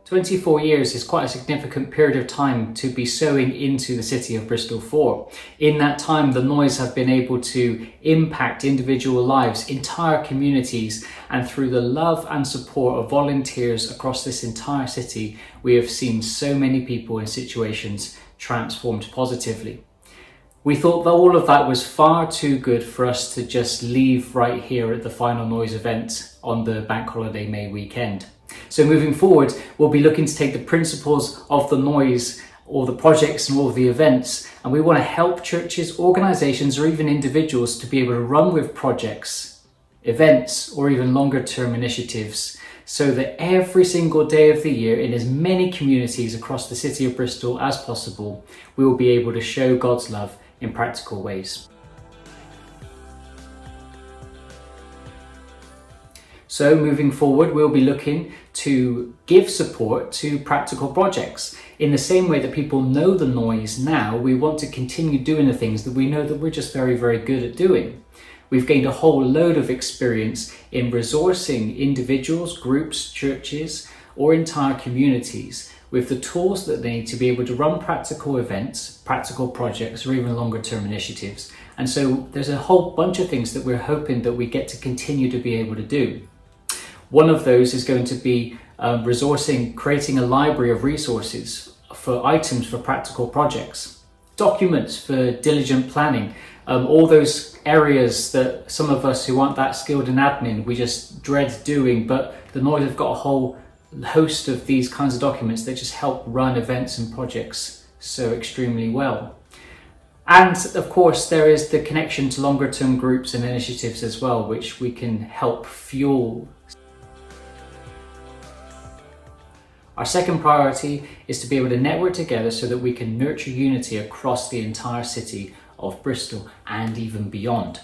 24 years is quite a significant period of time to be sowing into the city of Bristol for. In that time, the Noise have been able to impact individual lives, entire communities, and through the love and support of volunteers across this entire city, we have seen so many people in situations transformed positively. We thought that all of that was far too good for us to just leave right here at the final Noise event on the Bank Holiday May weekend. So moving forward, we'll be looking to take the principles of the Noise, all the projects and all of the events, and we want to help churches, organisations or even individuals to be able to run with projects, events or even longer term initiatives, so that every single day of the year in as many communities across the city of Bristol as possible, we will be able to show God's love in practical ways. So moving forward, we'll be looking to give support to practical projects. In the same way that people know the Noise now, we want to continue doing the things that we know that we're just very, very good at doing. We've gained a whole load of experience in resourcing individuals, groups, churches, or entire communities with the tools that they need to be able to run practical events, practical projects, or even longer term initiatives. And so there's a whole bunch of things that we're hoping that we get to continue to be able to do. One of those is going to be creating a library of resources for items for practical projects, documents for diligent planning, all those areas that some of us who aren't that skilled in admin, we just dread doing, but the Noise have got a whole host of these kinds of documents that just help run events and projects so extremely well. And of course, there is the connection to longer term groups and initiatives as well, which we can help fuel. Our second priority is to be able to network together so that we can nurture unity across the entire city of Bristol and even beyond.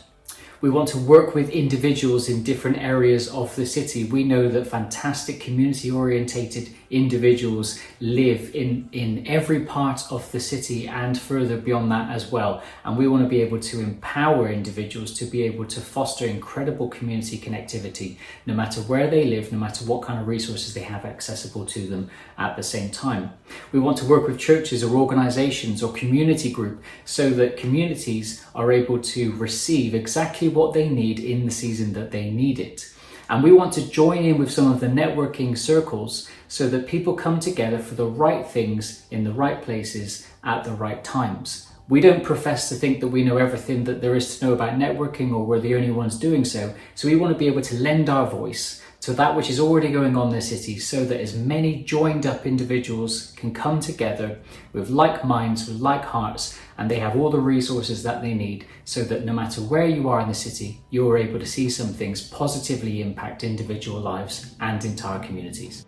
We want to work with individuals in different areas of the city. We know that fantastic community orientated individuals live in every part of the city and further beyond that as well. And we want to be able to empower individuals to be able to foster incredible community connectivity, no matter where they live, no matter what kind of resources they have accessible to them at the same time. We want to work with churches or organizations or community group so that communities are able to receive exactly what they need in the season that they need it. And we want to join in with some of the networking circles so that people come together for the right things in the right places at the right times. We don't profess to think that we know everything that there is to know about networking or we're the only ones doing so. So we want to be able to lend our voice to that which is already going on in the city so that as many joined up individuals can come together with like minds, with like hearts, and they have all the resources that they need so that no matter where you are in the city, you're able to see some things positively impact individual lives and entire communities.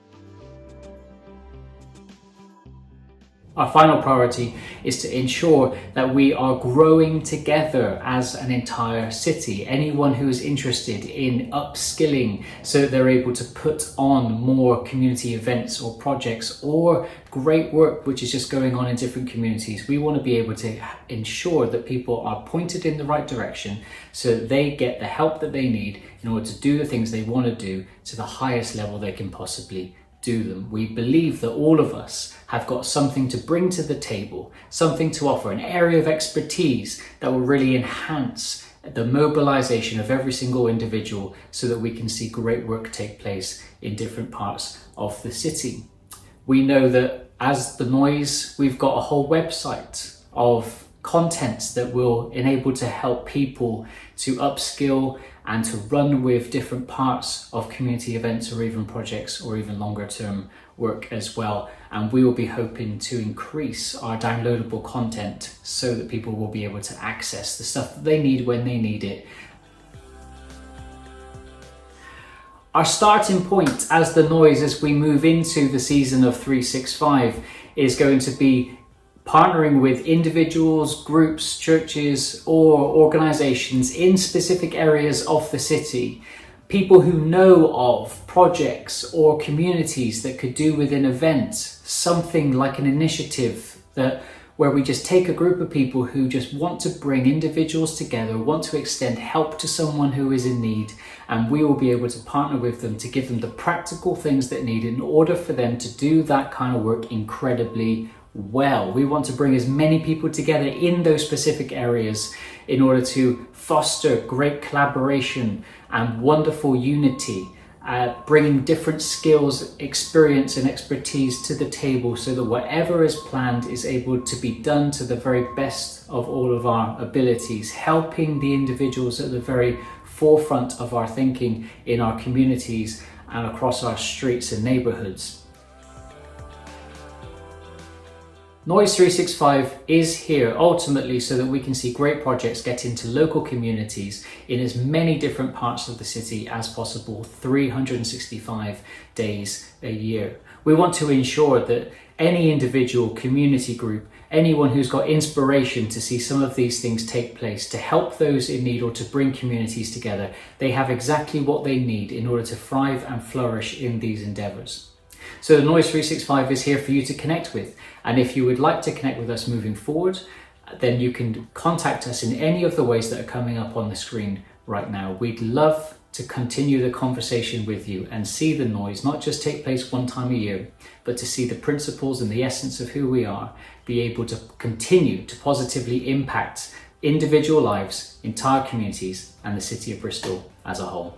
Our final priority is to ensure that we are growing together as an entire city. Anyone who is interested in upskilling so that they're able to put on more community events or projects or great work which is just going on in different communities, we want to be able to ensure that people are pointed in the right direction so that they get the help that they need in order to do the things they want to do to the highest level they can possibly do them. We believe that all of us have got something to bring to the table, something to offer, an area of expertise that will really enhance the mobilization of every single individual so that we can see great work take place in different parts of the city. We know that as the Noise, we've got a whole website of contents that will enable to help people to upskill and to run with different parts of community events or even projects or even longer term work as well. And we will be hoping to increase our downloadable content so that people will be able to access the stuff that they need when they need it. Our starting point as the Noise as we move into the season of 365 is going to be partnering with individuals, groups, churches or organisations in specific areas of the city, people who know of projects or communities that could do with an event, something like an initiative that where we just take a group of people who just want to bring individuals together, want to extend help to someone who is in need, and we will be able to partner with them to give them the practical things that need in order for them to do that kind of work incredibly well. We want to bring as many people together in those specific areas in order to foster great collaboration and wonderful unity, bringing different skills, experience and expertise to the table so that whatever is planned is able to be done to the very best of all of our abilities, helping the individuals at the very forefront of our thinking in our communities and across our streets and neighbourhoods. Noise 365 is here ultimately so that we can see great projects get into local communities in as many different parts of the city as possible, 365 days a year. We want to ensure that any individual, community group, anyone who's got inspiration to see some of these things take place, to help those in need or to bring communities together, they have exactly what they need in order to thrive and flourish in these endeavours. So the Noise 365 is here for you to connect with. And if you would like to connect with us moving forward, then you can contact us in any of the ways that are coming up on the screen right now. We'd love to continue the conversation with you and see the noise not just take place one time a year, but to see the principles and the essence of who we are be able to continue to positively impact individual lives, entire communities, and the city of Bristol as a whole.